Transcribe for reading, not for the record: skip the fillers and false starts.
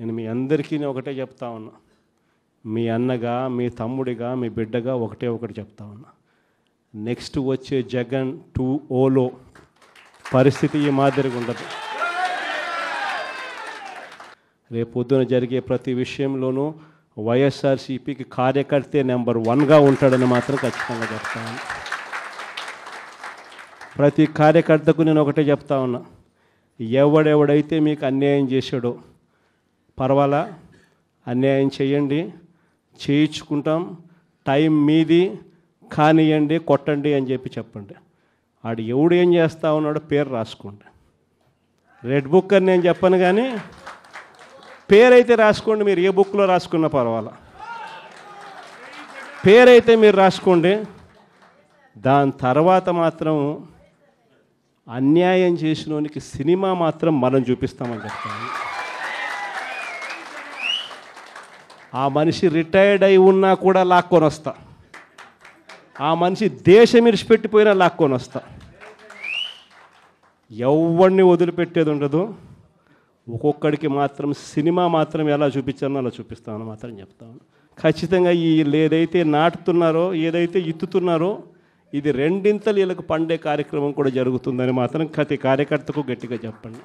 నేను మీ అందరికీ ఒకటే చెప్తా ఉన్నా, మీ అన్నగా, మీ తమ్ముడిగా, మీ బిడ్డగా ఒకటి చెప్తా ఉన్నా. నెక్స్ట్ వచ్చే జగన్ 2.0లో పరిస్థితి ఈ మాదిరిగా ఉండదు. రేపు పొద్దున జరిగే ప్రతి విషయంలోనూ వైఎస్ఆర్సీపీకి కార్యకర్తే నెంబర్ 1గా ఉంటాడని మాత్రం ఖచ్చితంగా చెప్తాను. ప్రతి కార్యకర్తకు నేను ఒకటే చెప్తా ఉన్నా, ఎవడెవడైతే మీకు అన్యాయం చేశాడో పర్వాలా, అన్యాయం చేయండి, చేయించుకుంటాం, టైం మీది, కానియండి, కొట్టండి అని చెప్పండి. ఆడు ఎవడు ఏం చేస్తా ఉన్నాడో పేరు రాసుకోండి. రెడ్ బుక్ అని నేను చెప్పను, కానీ పేరైతే రాసుకోండి. మీరు ఏ బుక్లో రాసుకున్నా పర్వాలా, పేరైతే మీరు రాసుకోండి. దాని తర్వాత మాత్రం అన్యాయం చేసినోనికి సినిమా మాత్రం మనం చూపిస్తామని చెప్తాను. ఆ మనిషి రిటైర్డ్ అయి ఉన్నా కూడా లాక్కొని వస్తా, ఆ మనిషి దేశం ఇడిచిపెట్టిపోయినా లాక్కొని వస్తా. ఎవరిని వదిలిపెట్టేది ఉండదు. ఒక్కొక్కడికి మాత్రం సినిమా మాత్రం ఎలా చూపించానో అలా చూపిస్తామని మాత్రం చెప్తాను. ఖచ్చితంగా వీళ్ళు ఏదైతే నాటుతున్నారో, ఏదైతే ఇత్తుతున్నారో, ఇది రెండింతలు వీళ్ళకు పండే కార్యక్రమం కూడా జరుగుతుందని మాత్రం ప్రతి కార్యకర్తకు గట్టిగా చెప్పండి.